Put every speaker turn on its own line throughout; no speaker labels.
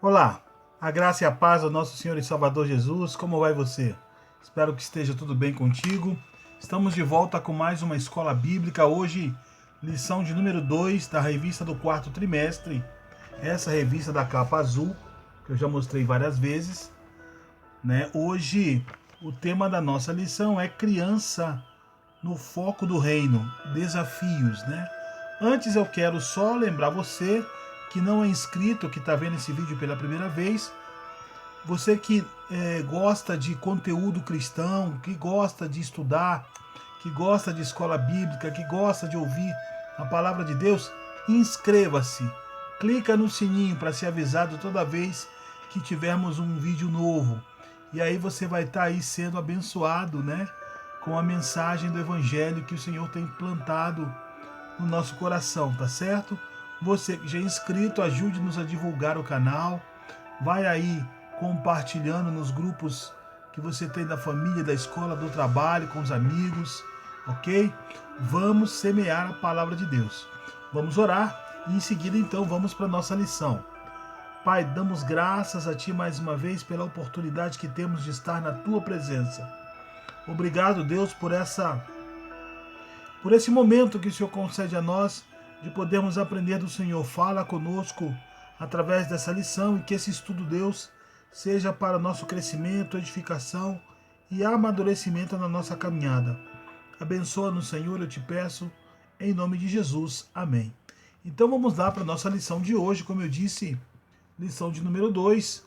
Olá, a graça e a paz do nosso Senhor e Salvador Jesus, como vai você? Espero que esteja tudo bem contigo. Estamos de volta com mais uma escola bíblica, hoje lição de número 2 da revista do quarto trimestre, essa revista da capa azul, que eu já mostrei várias vezes, né? Hoje o tema da nossa lição é criança no foco do reino, desafios, né? Antes eu quero só lembrar você que não é inscrito, que está vendo esse vídeo pela primeira vez, você que gosta de conteúdo cristão, que gosta de estudar, que gosta de escola bíblica, que gosta de ouvir a palavra de Deus, inscreva-se. Clica no sininho para ser avisado toda vez que tivermos um vídeo novo. E aí você vai estar aí sendo abençoado, né? Com a mensagem do Evangelho que o Senhor tem plantado no nosso coração, tá certo? Você que já é inscrito, ajude-nos a divulgar o canal. Vai aí compartilhando nos grupos que você tem da família, da escola, do trabalho, com os amigos, ok? Vamos semear a palavra de Deus. Vamos orar e em seguida então vamos para a nossa lição. Pai, damos graças a Ti mais uma vez pela oportunidade que temos de estar na Tua presença. Obrigado, Deus, por esse momento que o Senhor concede a nós de podermos aprender do Senhor. Fala conosco através dessa lição e que esse estudo, Deus, seja para nosso crescimento, edificação e amadurecimento na nossa caminhada. Abençoa-nos, Senhor, eu te peço, em nome de Jesus. Amém. Então vamos lá para a nossa lição de hoje, como eu disse, lição de número 2,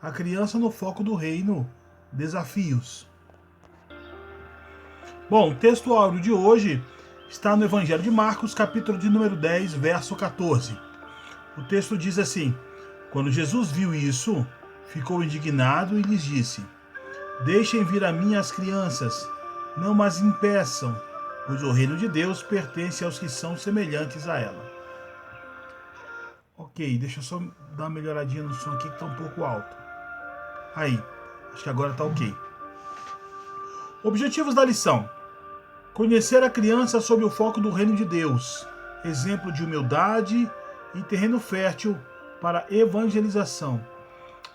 a criança no foco do reino, desafios. Bom, o texto áureo de hoje está no Evangelho de Marcos, capítulo de número 10, verso 14. O texto diz assim: Quando Jesus viu isso, ficou indignado e lhes disse: Deixem vir a mim as crianças, não as impeçam, pois o reino de Deus pertence aos que são semelhantes a ela. Ok, deixa eu só dar uma melhoradinha no som aqui que está um pouco alto. Aí, acho que agora está ok. Objetivos da lição: conhecer a criança sob o foco do reino de Deus, exemplo de humildade e terreno fértil para evangelização.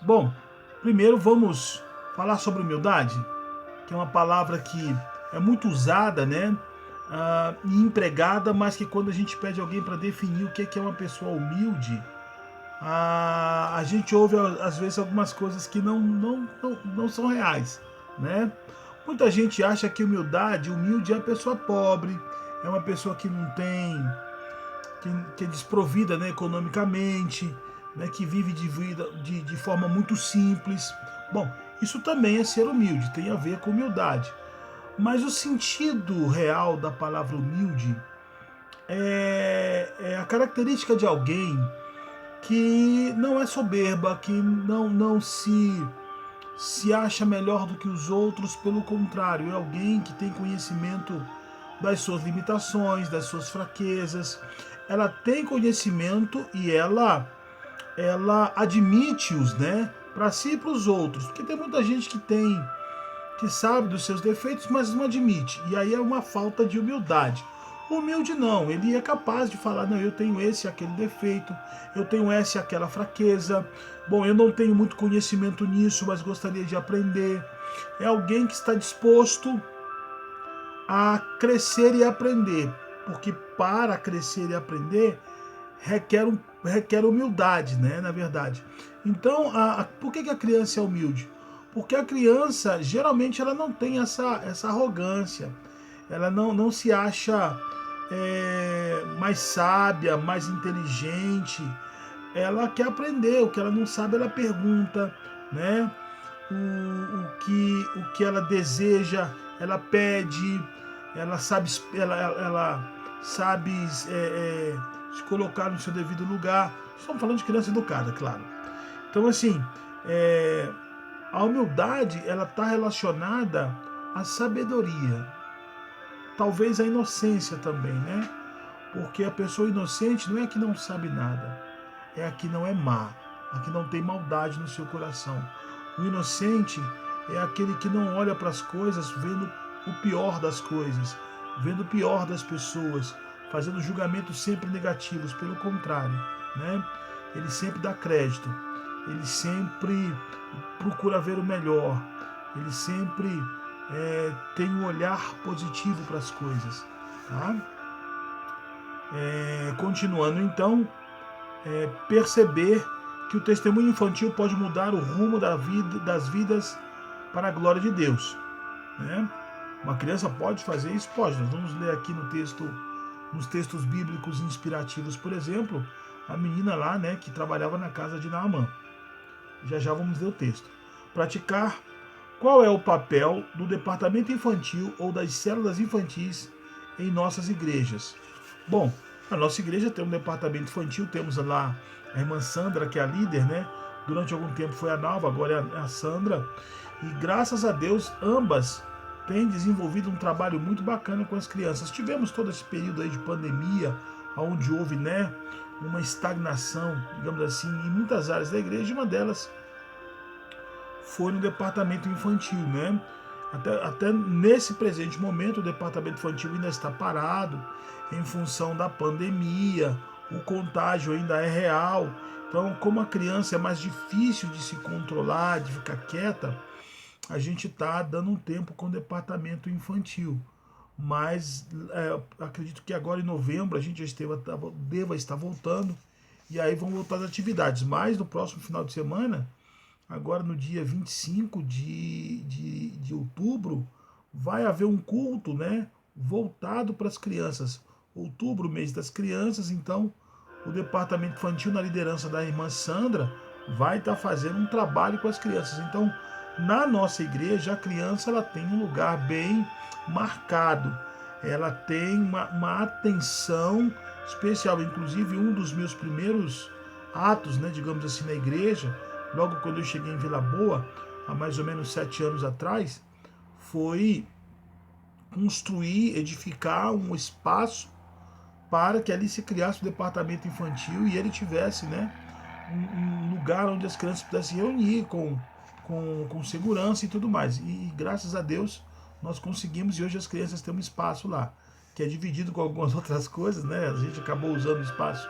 Bom, primeiro vamos falar sobre humildade, que é uma palavra que é muito usada, né? E empregada, mas que quando a gente pede alguém para definir o que é uma pessoa humilde, a gente ouve às vezes algumas coisas que não são reais, né? Muita gente acha que humilde é a pessoa pobre, é uma pessoa que não tem, que é desprovida, né, economicamente, né, que vive de forma muito simples. Bom, isso também é ser humilde, tem a ver com humildade. Mas o sentido real da palavra humilde é a característica de alguém que não é soberba, que não se acha melhor do que os outros, pelo contrário, é alguém que tem conhecimento das suas limitações, das suas fraquezas. Ela tem conhecimento e ela admite-os, né, para si e para os outros. Porque tem muita gente que sabe dos seus defeitos, mas não admite. E aí é uma falta de humildade. O humilde não, ele é capaz de falar, não, eu tenho esse e aquele defeito, eu tenho essa e aquela fraqueza, bom, eu não tenho muito conhecimento nisso, mas gostaria de aprender. É alguém que está disposto a crescer e aprender, porque para crescer e aprender requer humildade, né, na verdade. Então, por que a criança é humilde? Porque a criança, geralmente, ela não tem essa arrogância, ela não se acha mais sábia, mais inteligente. Ela quer aprender, o que ela não sabe ela pergunta, né? O que ela deseja ela pede, ela sabe se colocar no seu devido lugar. Estamos falando de criança educada, claro. Então, assim, a humildade ela está relacionada à sabedoria, talvez à inocência também, né? Porque a pessoa inocente não é a que não sabe nada, é a que não é má, a que não tem maldade no seu coração. O inocente é aquele que não olha para as coisas vendo o pior das coisas, vendo o pior das pessoas, fazendo julgamentos sempre negativos. Pelo contrário, né? Ele sempre dá crédito. ele sempre procura ver o melhor, ele sempre tem um olhar positivo para as coisas. Tá? Continuando então, perceber que o testemunho infantil pode mudar o rumo das vidas para a glória de Deus. Né? Uma criança pode fazer isso? Pode. Nós vamos ler aqui nos textos bíblicos inspirativos, por exemplo, a menina lá, né, que trabalhava na casa de Naamã. Já vamos ler o texto. Praticar. Qual é o papel do departamento infantil ou das células infantis em nossas igrejas? Bom, a nossa igreja tem um departamento infantil, temos lá a irmã Sandra, que é a líder, né? Durante algum tempo foi a Nalva, agora é a Sandra. E graças a Deus, ambas têm desenvolvido um trabalho muito bacana com as crianças. Tivemos todo esse período aí de pandemia, onde houve, né, uma estagnação, digamos assim, em muitas áreas da igreja, e uma delas foi no departamento infantil, né? Até nesse presente momento, o departamento infantil ainda está parado em função da pandemia, o contágio ainda é real. Então, como a criança é mais difícil de se controlar, de ficar quieta, a gente está dando um tempo com o departamento infantil. Mas acredito que agora em novembro a gente já deva estar voltando, e aí vão voltar as atividades. Mas no próximo final de semana, agora no dia 25 de outubro, vai haver um culto, né, voltado para as crianças. Outubro, mês das crianças, então o departamento infantil, na liderança da irmã Sandra, vai estar fazendo um trabalho com as crianças. Então, na nossa igreja, a criança ela tem um lugar bem marcado. Ela tem uma atenção especial. Inclusive, um dos meus primeiros atos, né, digamos assim, na igreja, logo quando eu cheguei em Vila Boa, há mais ou menos 7 anos atrás, foi construir, edificar um espaço para que ali se criasse o departamento infantil e ele tivesse, né, um lugar onde as crianças pudessem se reunir com segurança e tudo mais. E graças a Deus nós conseguimos, e hoje as crianças têm um espaço lá, que é dividido com algumas outras coisas, né? A gente acabou usando o espaço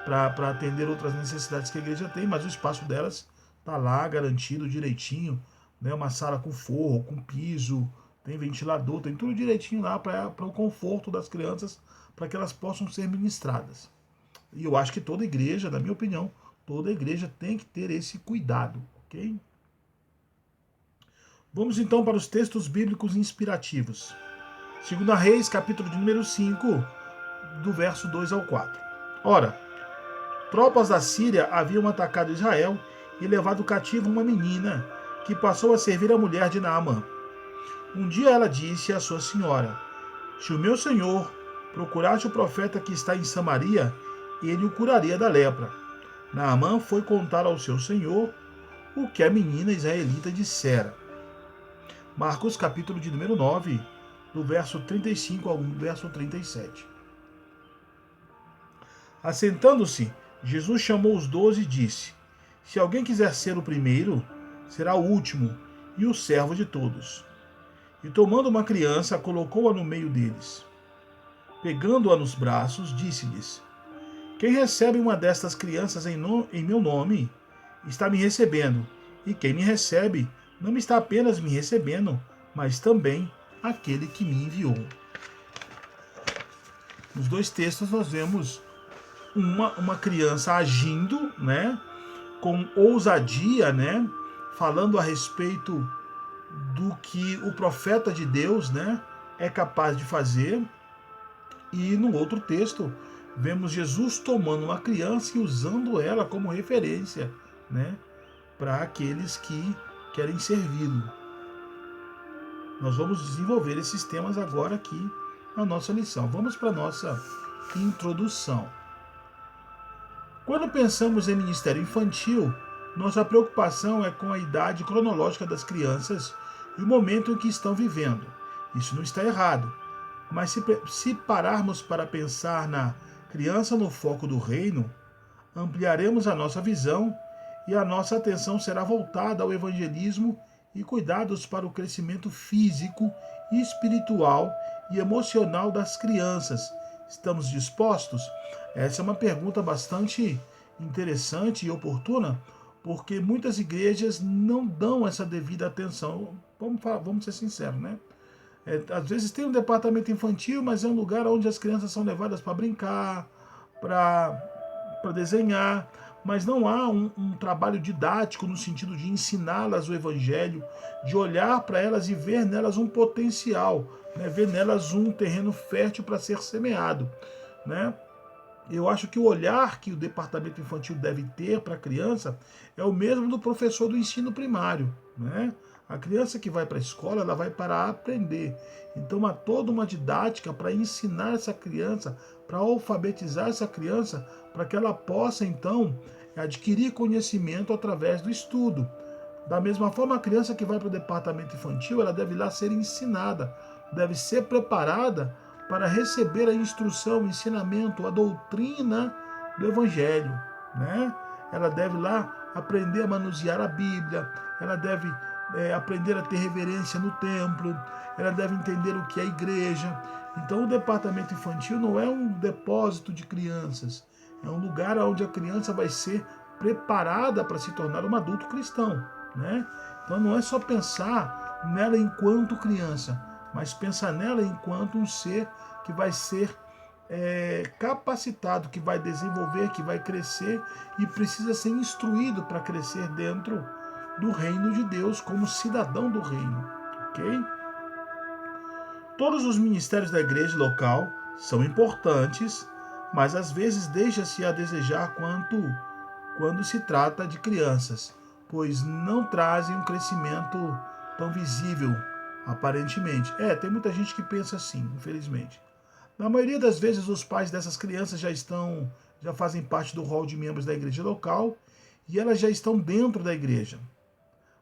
para atender outras necessidades que a igreja tem, mas o espaço delas está lá garantido direitinho, né? Uma sala com forro, com piso, tem ventilador, tem tudo direitinho lá para o conforto das crianças, para que elas possam ser ministradas. E eu acho que toda igreja, na minha opinião, toda igreja tem que ter esse cuidado, ok? Vamos então para os textos bíblicos inspirativos. 2 Reis, capítulo de número 5, do verso 2 ao 4. Ora, tropas da Síria haviam atacado Israel e levado cativo uma menina, que passou a servir a mulher de Naamã. Um dia ela disse à sua senhora: se o meu senhor procurasse o profeta que está em Samaria, ele o curaria da lepra. Naamã foi contar ao seu senhor o que a menina israelita dissera. Marcos, capítulo de número 9, do verso 35 ao verso 37. Assentando-se, Jesus chamou os 12 e disse: se alguém quiser ser o primeiro, será o último e o servo de todos. E tomando uma criança, colocou-a no meio deles. Pegando-a nos braços, disse-lhes: quem recebe uma destas crianças em meu nome, está me recebendo, e quem me recebe, não me está apenas me recebendo, mas também aquele que me enviou. Nos dois textos nós vemos uma criança agindo, né, com ousadia, né, falando a respeito do que o profeta de Deus, né, é capaz de fazer. E no outro texto vemos Jesus tomando uma criança e usando ela como referência, né, para aqueles que querem servi-lo. Nós vamos desenvolver esses temas agora aqui na nossa lição. Vamos para a nossa introdução. Quando pensamos em ministério infantil, nossa preocupação é com a idade cronológica das crianças e o momento em que estão vivendo. Isso não está errado, mas se pararmos para pensar na criança no foco do reino, ampliaremos a nossa visão e a nossa atenção será voltada ao evangelismo e cuidados para o crescimento físico, espiritual e emocional das crianças. Estamos dispostos? Essa é uma pergunta bastante interessante e oportuna, porque muitas igrejas não dão essa devida atenção. Vamos ser sinceros, né? Às vezes tem um departamento infantil, mas é um lugar onde as crianças são levadas para brincar, para desenhar, mas não há um trabalho didático no sentido de ensiná-las o evangelho, de olhar para elas e ver nelas um potencial, né? Ver nelas um terreno fértil para ser semeado, né? Eu acho que o olhar que o departamento infantil deve ter para a criança é o mesmo do professor do ensino primário, né? A criança que vai para a escola, ela vai para aprender. Então há toda uma didática para ensinar essa criança, para alfabetizar essa criança, para que ela possa então adquirir conhecimento através do estudo. Da mesma forma, a criança que vai para o departamento infantil, ela deve lá ser ensinada, deve ser preparada para receber a instrução, o ensinamento, a doutrina do Evangelho, né? Ela deve lá aprender a manusear a Bíblia, ela deve aprender a ter reverência no templo, ela deve entender o que é a igreja. Então o departamento infantil não é um depósito de crianças, é um lugar onde a criança vai ser preparada para se tornar um adulto cristão, né? Então não é só pensar nela enquanto criança, mas pensar nela enquanto um ser que vai ser capacitado, que vai desenvolver, que vai crescer e precisa ser instruído para crescer dentro do reino de Deus como cidadão do reino, ok? Todos os ministérios da igreja local são importantes, mas às vezes deixa-se a desejar quando se trata de crianças, pois não trazem um crescimento tão visível, aparentemente. Tem muita gente que pensa assim, infelizmente. Na maioria das vezes, os pais dessas crianças já fazem parte do rol de membros da igreja local e elas já estão dentro da igreja.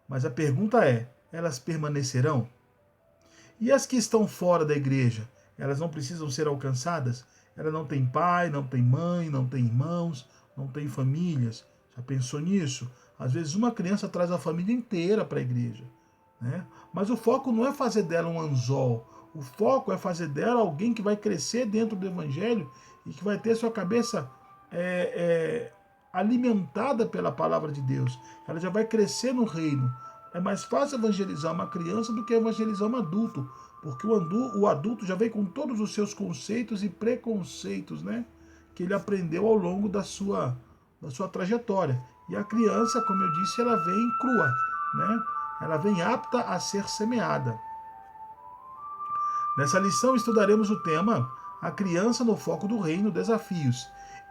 Mas a pergunta é, elas permanecerão? E as que estão fora da igreja, elas não precisam ser alcançadas? Ela não tem pai, não tem mãe, não tem irmãos, não tem famílias. Já pensou nisso? Às vezes uma criança traz a família inteira para a igreja, né? Mas o foco não é fazer dela um anzol. O foco é fazer dela alguém que vai crescer dentro do evangelho e que vai ter sua cabeça alimentada pela palavra de Deus. Ela já vai crescer no reino. É mais fácil evangelizar uma criança do que evangelizar um adulto, porque o adulto já vem com todos os seus conceitos e preconceitos, né, que ele aprendeu ao longo da sua trajetória. E a criança, como eu disse, ela vem crua, né? Ela vem apta a ser semeada. Nessa lição estudaremos o tema A Criança no Foco do Reino, Desafios,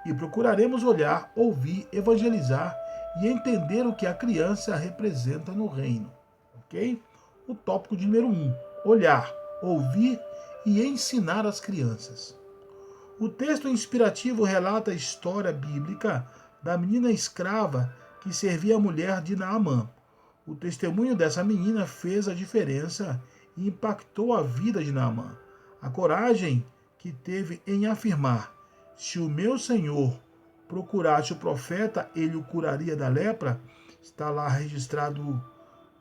e procuraremos olhar, ouvir, evangelizar e entender o que a criança representa no reino. Ok? O tópico de número 1, olhar, ouvir e ensinar as crianças. O texto inspirativo relata a história bíblica da menina escrava que servia a mulher de Naamã. O testemunho dessa menina fez a diferença e impactou a vida de Naamã. A coragem que teve em afirmar: se o meu senhor procurasse o profeta, ele o curaria da lepra, está lá registrado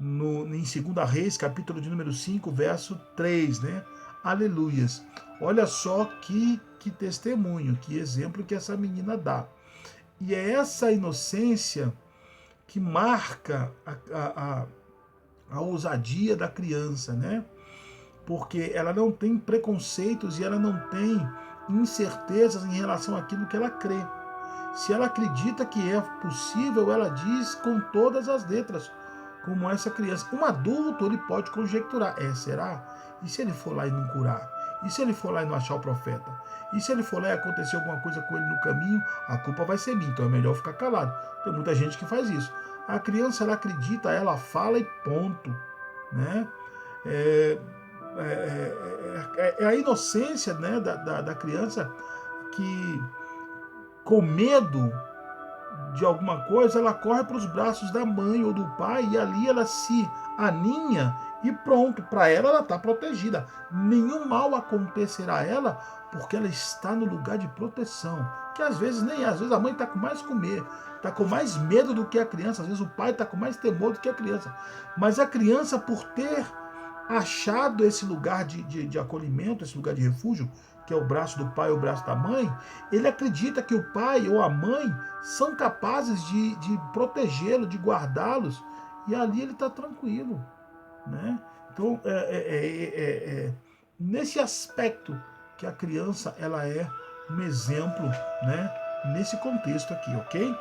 em 2 Reis, capítulo de número 5, verso 3, né? Aleluias. Olha só que testemunho, que exemplo que essa menina dá. E é essa inocência que marca a ousadia da criança, né? Porque ela não tem preconceitos e ela não tem incertezas em relação àquilo que ela crê. Se ela acredita que é possível, ela diz com todas as letras, como essa criança. Um adulto, ele pode conjecturar, será? E se ele for lá e não curar? E se ele for lá e não achar o profeta? E se ele for lá e acontecer alguma coisa com ele no caminho, a culpa vai ser minha, então é melhor ficar calado. Tem muita gente que faz isso. A criança, ela acredita, ela fala e ponto, né? É a inocência, né, da criança que, com medo de alguma coisa, ela corre para os braços da mãe ou do pai e ali ela se aninha e pronto, para ela está protegida. Nenhum mal acontecerá a ela porque ela está no lugar de proteção. Que às vezes a mãe está com está com mais medo do que a criança, às vezes o pai está com mais temor do que a criança. Mas a criança, por ter achado esse lugar de acolhimento, esse lugar de refúgio, que é o braço do pai ou o braço da mãe, ele acredita que o pai ou a mãe são capazes de protegê-lo, de guardá-los, e ali ele está tranquilo, né? Então, nesse aspecto que a criança ela é um exemplo, né? Nesse contexto aqui, ok?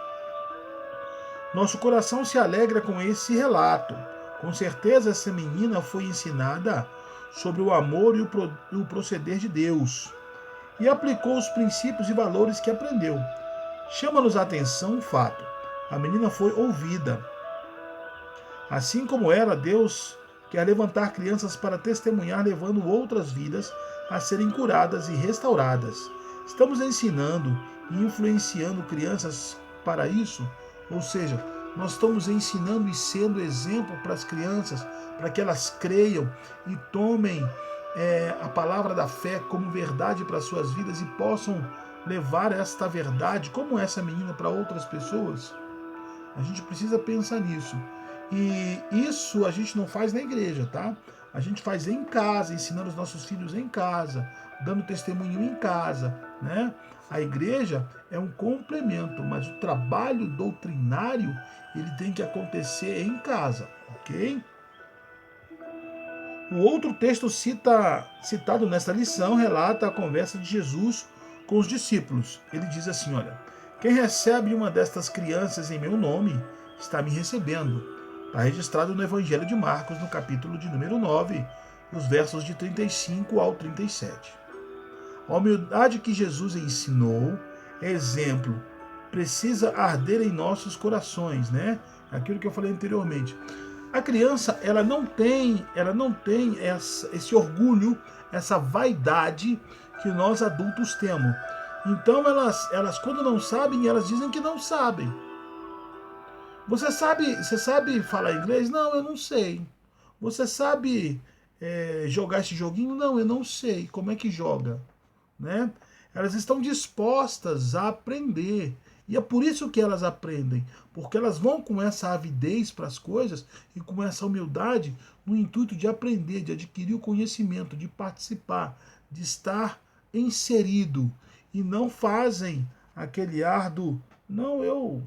Nosso coração se alegra com esse relato. Com certeza essa menina foi ensinada sobre o amor e o proceder de Deus e aplicou os princípios e valores que aprendeu. Chama-nos a atenção um fato: a menina foi ouvida. Assim como ela, Deus quer levantar crianças para testemunhar, levando outras vidas a serem curadas e restauradas. Estamos ensinando e influenciando crianças para isso? Ou seja, nós estamos ensinando e sendo exemplo para as crianças, para que elas creiam e tomem a palavra da fé como verdade para as suas vidas e possam levar esta verdade, como essa menina, para outras pessoas? A gente precisa pensar nisso. E isso a gente não faz na igreja, tá? A gente faz em casa, ensinando os nossos filhos em casa, dando testemunho em casa, né? A igreja é um complemento, mas o trabalho doutrinário ele tem que acontecer em casa, ok? O outro texto citado nesta lição relata a conversa de Jesus com os discípulos. Ele diz assim, olha: quem recebe uma destas crianças em meu nome está me recebendo. Está registrado no Evangelho de Marcos, no capítulo de número 9, nos versos de 35 ao 37. A humildade que Jesus ensinou, exemplo, precisa arder em nossos corações, né? Aquilo que eu falei anteriormente. A criança, ela não tem esse orgulho, essa vaidade que nós adultos temos. Então elas quando não sabem, elas dizem que não sabem. Você sabe falar inglês? Não, eu não sei. Você sabe jogar esse joguinho? Não, eu não sei. Como é que joga? Né? Elas estão dispostas a aprender. E é por isso que elas aprendem. Porque elas vão com essa avidez para as coisas e com essa humildade no intuito de aprender, de adquirir o conhecimento, de participar, de estar inserido. E não fazem aquele ar do não, eu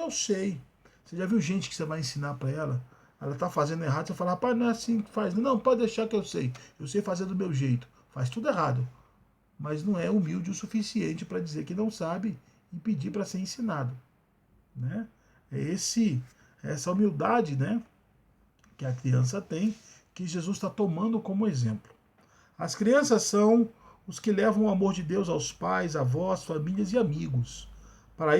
sei. Você já viu gente que você vai ensinar para ela? Ela está fazendo errado, você fala, rapaz, não é assim que faz. Não, pode deixar que eu sei. Eu sei fazer do meu jeito. Faz tudo errado. Mas não é humilde o suficiente para dizer que não sabe e pedir para ser ensinado. Né? É essa humildade, né, que a criança tem, que Jesus está tomando como exemplo. As crianças são os que levam o amor de Deus aos pais, avós, famílias e amigos. Para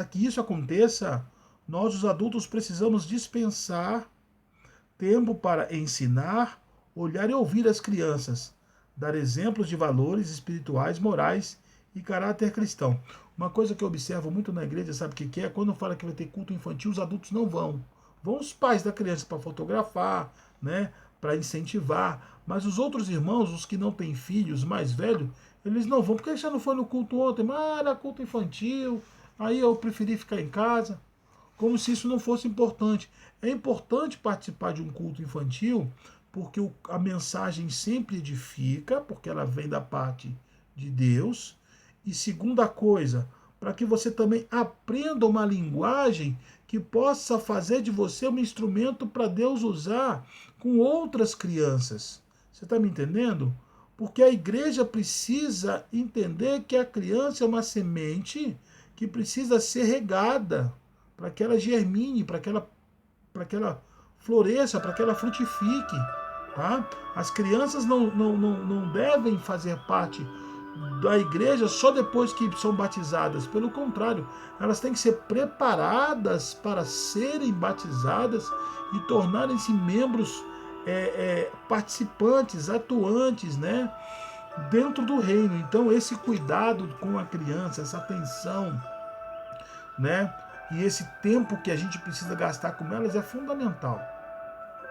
que isso aconteça, nós, os adultos, precisamos dispensar tempo para ensinar, olhar e ouvir as crianças, dar exemplos de valores espirituais, morais e caráter cristão. Uma coisa que eu observo muito na igreja, sabe o que é? Quando fala que vai ter culto infantil, os adultos não vão. Vão os pais da criança para fotografar, né, para incentivar, mas os outros irmãos, os que não têm filhos mais velhos, eles não vão, porque já não foi no culto ontem, mas era culto infantil, aí eu preferi ficar em casa, como se isso não fosse importante. É importante participar de um culto infantil, porque a mensagem sempre edifica, porque ela vem da parte de Deus. E segunda coisa, para que você também aprenda uma linguagem que possa fazer de você um instrumento para Deus usar com outras crianças. Você está me entendendo? Porque a igreja precisa entender que a criança é uma semente que precisa ser regada para que ela germine, para que ela floresça, para que ela frutifique. Tá? As crianças não devem fazer parte da igreja só depois que são batizadas. Pelo contrário, elas têm que ser preparadas para serem batizadas e tornarem-se membros participantes, atuantes, né, dentro do reino. Então esse cuidado com a criança, essa atenção, né, e esse tempo que a gente precisa gastar com elas é fundamental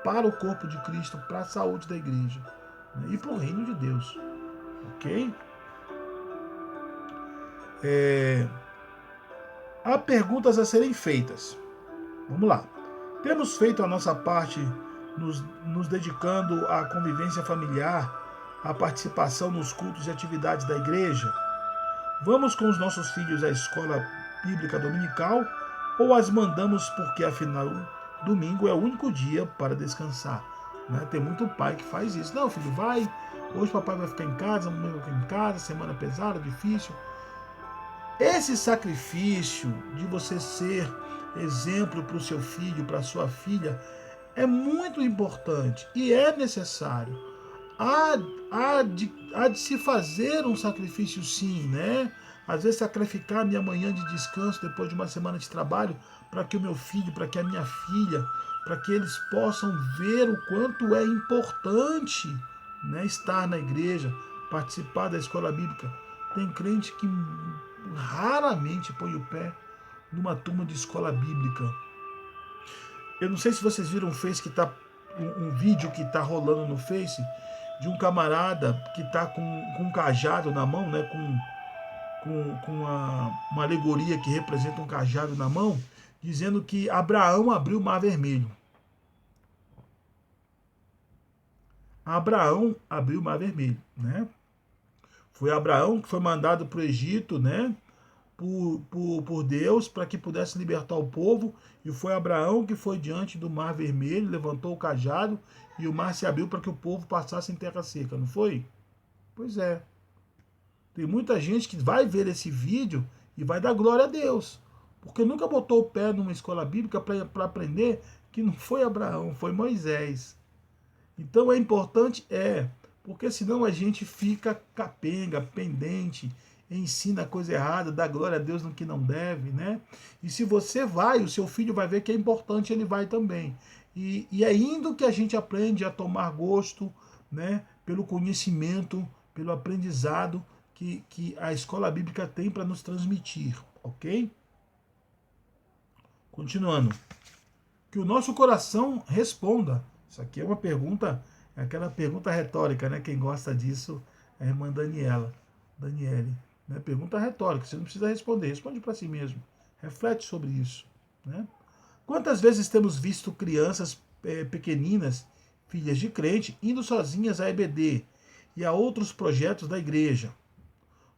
para o corpo de Cristo, para a saúde da igreja, né, e para o reino de Deus. Ok? Há perguntas a serem feitas. Vamos lá. Temos feito a nossa parte nos dedicando à convivência familiar a participação nos cultos e atividades da igreja? Vamos com os nossos filhos à escola bíblica dominical ou as mandamos porque, afinal, domingo é o único dia para descansar? Né? Tem muito pai que faz isso. Não, filho, vai. Hoje papai vai ficar em casa, a mamãe vai ficar em casa, semana pesada, difícil. Esse sacrifício de você ser exemplo para o seu filho, para a sua filha, é muito importante e é necessário. Há de se fazer um sacrifício, sim, né? Às vezes sacrificar minha manhã de descanso depois de uma semana de trabalho para que o meu filho, para que a minha filha, para que eles possam ver o quanto é importante, né, estar na igreja, participar da escola bíblica. Tem crente que raramente põe o pé numa turma de escola bíblica. Eu não sei se vocês viram um vídeo que está rolando no Face de um camarada que está com um cajado na mão, né, com uma alegoria que representa um cajado na mão, dizendo que Abraão abriu o Mar Vermelho. Abraão abriu o Mar Vermelho, né? Foi Abraão que foi mandado para o Egito, né? Por Deus para que pudesse libertar o povo, e foi Abraão que foi diante do Mar Vermelho, levantou o cajado e o mar se abriu para que o povo passasse em terra seca, não foi? Pois é. Tem muita gente que vai ver esse vídeo e vai dar glória a Deus, porque nunca botou o pé numa escola bíblica para aprender que não foi Abraão, foi Moisés. Então é importante, porque senão a gente fica capenga, pendente, ensina coisa errada, dá glória a Deus no que não deve, né? E se você vai, o seu filho vai ver que é importante, ele vai também. E é indo que a gente aprende a tomar gosto, né, pelo conhecimento, pelo aprendizado que a escola bíblica tem para nos transmitir, ok? Continuando. Que o nosso coração responda. Isso aqui é uma pergunta, é aquela pergunta retórica, né? Quem gosta disso é a irmã Daniele. Né? Pergunta retórica, você não precisa responder, responde para si mesmo. Reflete sobre isso. Né? Quantas vezes temos visto crianças pequeninas, filhas de crente, indo sozinhas à EBD e a outros projetos da igreja?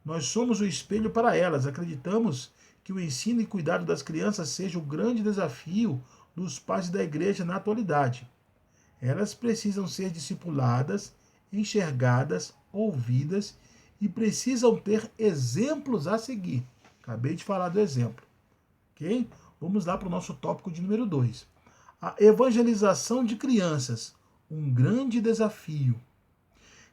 Nós somos o espelho para elas. Acreditamos que o ensino e cuidado das crianças seja o grande desafio dos pais da igreja na atualidade. Elas precisam ser discipuladas, enxergadas, ouvidas e precisam ter exemplos a seguir. Acabei de falar do exemplo. Ok? Vamos lá para o nosso tópico de número 2. A evangelização de crianças. Um grande desafio.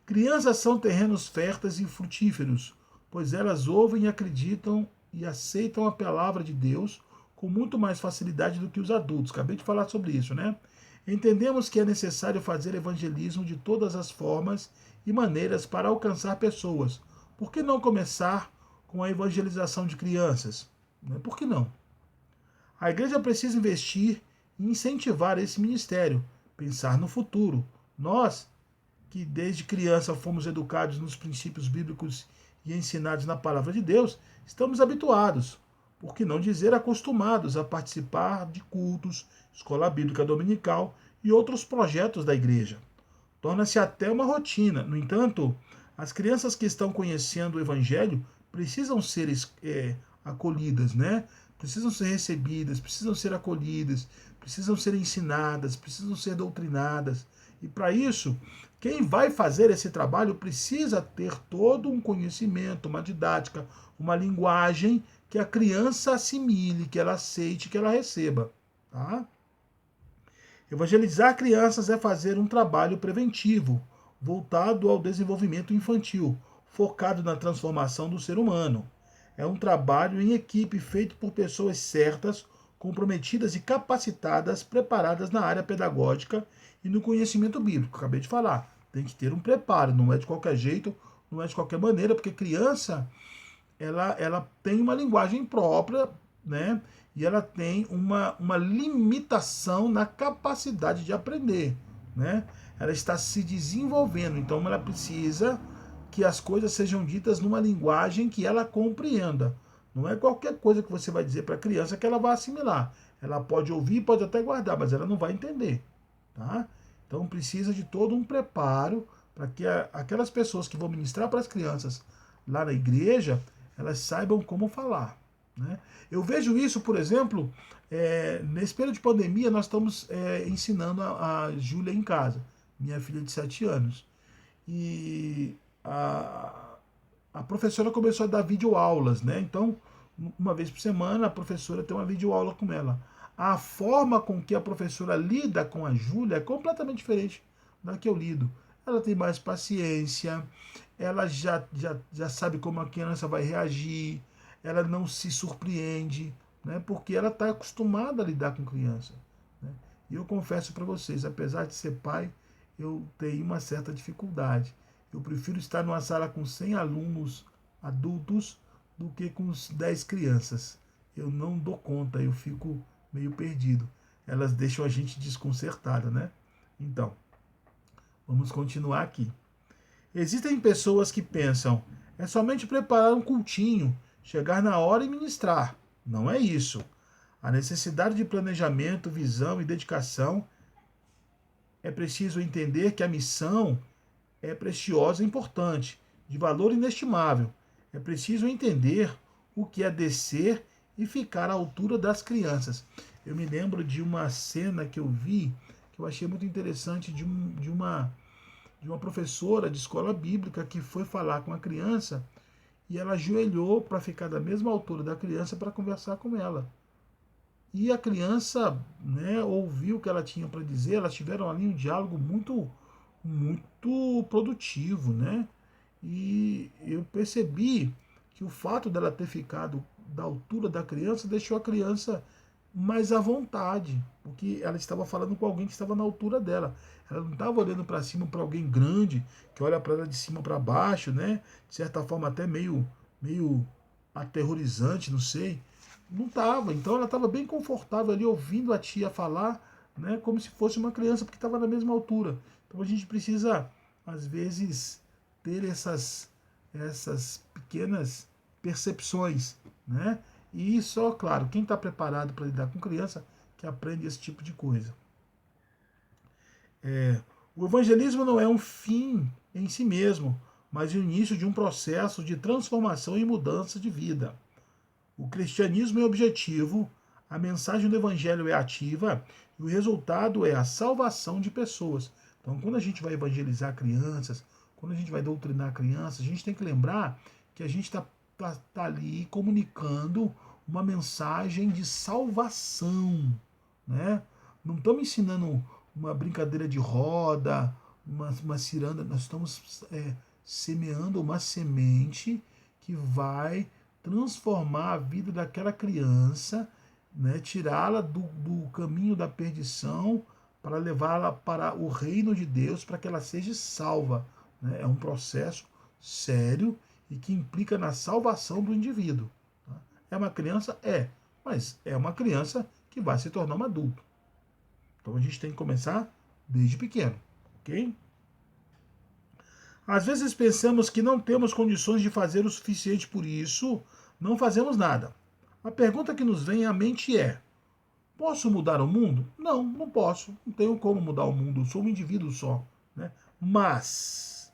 Crianças são terrenos férteis e frutíferos, pois elas ouvem, acreditam e aceitam a palavra de Deus com muito mais facilidade do que os adultos. Acabei de falar sobre isso, né? Entendemos que é necessário fazer evangelismo de todas as formas e maneiras para alcançar pessoas. Por que não começar com a evangelização de crianças? Por que não? A igreja precisa investir e incentivar esse ministério, pensar no futuro. Nós, que desde criança fomos educados nos princípios bíblicos e ensinados na palavra de Deus, estamos habituados, por que não dizer acostumados, a participar de cultos, escola bíblica dominical e outros projetos da igreja. Torna-se até uma rotina. No entanto, as crianças que estão conhecendo o evangelho precisam ser acolhidas, né? Precisam ser recebidas, precisam ser acolhidas, precisam ser ensinadas, precisam ser doutrinadas. E para isso, quem vai fazer esse trabalho precisa ter todo um conhecimento, uma didática, uma linguagem que a criança assimile, que ela aceite, que ela receba. Tá? Evangelizar crianças é fazer um trabalho preventivo, voltado ao desenvolvimento infantil, focado na transformação do ser humano. É um trabalho em equipe feito por pessoas certas, comprometidas e capacitadas, preparadas na área pedagógica e no conhecimento bíblico. Acabei de falar, tem que ter um preparo, não é de qualquer jeito, não é de qualquer maneira, porque criança ela tem uma linguagem própria, né? E ela tem uma limitação na capacidade de aprender, né? Ela está se desenvolvendo, então ela precisa que as coisas sejam ditas numa linguagem que ela compreenda. Não é qualquer coisa que você vai dizer para a criança que ela vai assimilar. Ela pode ouvir, pode até guardar, mas ela não vai entender. Tá? Então precisa de todo um preparo para que aquelas pessoas que vão ministrar para as crianças lá na igreja, elas saibam como falar, né? Eu vejo isso, por exemplo, nesse período de pandemia, nós estamos ensinando a Júlia em casa, minha filha de 7 anos. E a professora começou a dar videoaulas, né? Então, uma vez por semana, a professora tem uma videoaula com ela. A forma com que a professora lida com a Júlia é completamente diferente da que eu lido. Ela tem mais paciência, ela já sabe como a criança vai reagir, ela não se surpreende, né? Porque ela está acostumada a lidar com criança, né? E eu confesso para vocês, apesar de ser pai, eu tenho uma certa dificuldade. Eu prefiro estar numa sala com 100 alunos adultos do que com 10 crianças. Eu não dou conta, eu fico meio perdido. Elas deixam a gente desconcertada, né? Então, vamos continuar aqui. Existem pessoas que pensam, é somente preparar um cultinho, chegar na hora e ministrar. Não é isso. A necessidade de planejamento, visão e dedicação. É preciso entender que a missão é preciosa e importante, de valor inestimável. É preciso entender o que é descer e ficar à altura das crianças. Eu me lembro de uma cena que eu vi, que eu achei muito interessante, de uma professora de escola bíblica que foi falar com a criança e ela ajoelhou para ficar da mesma altura da criança para conversar com ela. E a criança, né, ouviu o que ela tinha para dizer, elas tiveram ali um diálogo muito produtivo, né? E eu percebi que o fato dela ter ficado da altura da criança deixou a criança mais à vontade, porque ela estava falando com alguém que estava na altura dela. Ela não estava olhando para cima para alguém grande, que olha para ela de cima para baixo, né? De certa forma até meio aterrorizante, não sei. Não estava. Então ela estava bem confortável ali ouvindo a tia falar, né? Como se fosse uma criança, porque estava na mesma altura. Então a gente precisa, às vezes, ter essas pequenas percepções, né? E só, claro, quem está preparado para lidar com criança que aprende esse tipo de coisa. O evangelismo não é um fim em si mesmo, mas o início de um processo de transformação e mudança de vida. O cristianismo é objetivo, a mensagem do evangelho é ativa e o resultado é a salvação de pessoas. Então, quando a gente vai evangelizar crianças, quando a gente vai doutrinar crianças, a gente tem que lembrar que a gente está ali comunicando uma mensagem de salvação, né? Não estamos ensinando uma brincadeira de roda, uma ciranda, nós estamos semeando uma semente que vai transformar a vida daquela criança, né? Tirá-la do caminho da perdição para levá-la para o reino de Deus, para que ela seja salva, né? É um processo sério e que implica na salvação do indivíduo. Tá? É uma criança? Mas é uma criança que vai se tornar um adulto. Então a gente tem que começar desde pequeno, ok? Às vezes pensamos que não temos condições de fazer o suficiente, por isso não fazemos nada. A pergunta que nos vem à mente é: posso mudar o mundo? Não, não posso. Não tenho como mudar o mundo. Eu sou um indivíduo só, né? Mas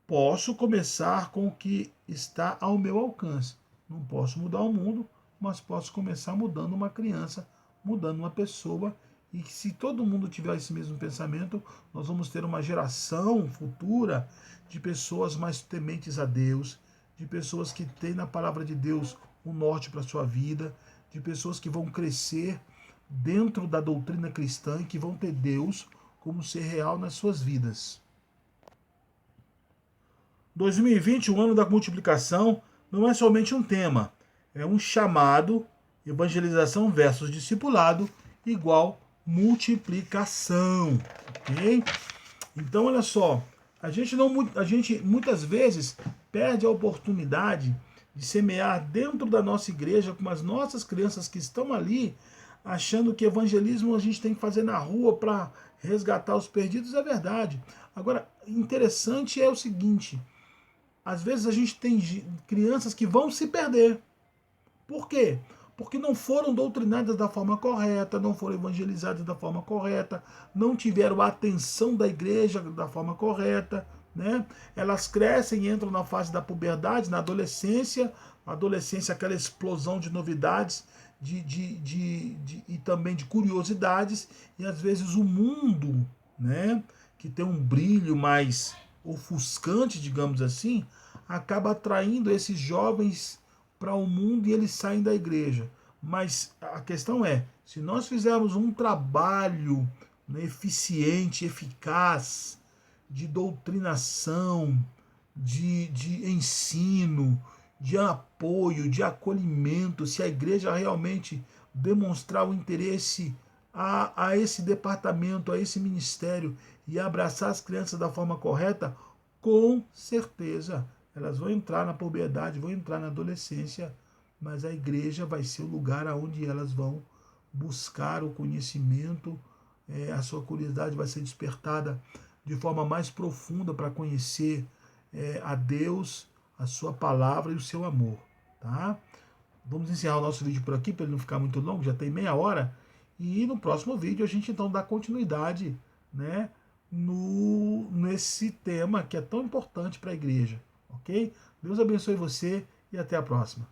posso começar com o que está ao meu alcance. Não posso mudar o mundo, mas posso começar mudando uma criança, mudando uma pessoa. E se todo mundo tiver esse mesmo pensamento, nós vamos ter uma geração futura de pessoas mais tementes a Deus, de pessoas que têm na palavra de Deus um norte para a sua vida, de pessoas que vão crescer dentro da doutrina cristã e que vão ter Deus como ser real nas suas vidas. 2020, o ano da multiplicação, não é somente um tema, é um chamado, evangelização versus discipulado, igual multiplicação, ok? Então, olha só, a gente muitas vezes perde a oportunidade de semear dentro da nossa igreja com as nossas crianças que estão ali, achando que evangelismo a gente tem que fazer na rua para resgatar os perdidos. É verdade. Agora, interessante é o seguinte: às vezes a gente tem crianças que vão se perder. Por quê? porque não foram doutrinadas da forma correta, não foram evangelizadas da forma correta, não tiveram a atenção da igreja da forma correta, né? Elas crescem e entram na fase da puberdade, na adolescência, aquela explosão de novidades, e também de curiosidades, e às vezes o mundo, né, que tem um brilho mais ofuscante, digamos assim, acaba atraindo esses jovens para o mundo e eles saem da igreja. Mas a questão é, se nós fizermos um trabalho, né, eficiente, eficaz, de doutrinação, de ensino, de apoio, de acolhimento, se a igreja realmente demonstrar o interesse a esse departamento, a esse ministério e abraçar as crianças da forma correta, com certeza elas vão entrar na puberdade, vão entrar na adolescência, mas a igreja vai ser o lugar onde elas vão buscar o conhecimento, a sua curiosidade vai ser despertada de forma mais profunda para conhecer a Deus, a sua palavra e o seu amor, tá? Vamos encerrar o nosso vídeo por aqui para ele não ficar muito longo, já tem meia hora. E no próximo vídeo a gente então dá continuidade, né, nesse tema que é tão importante para a igreja, ok? Deus abençoe você e até a próxima.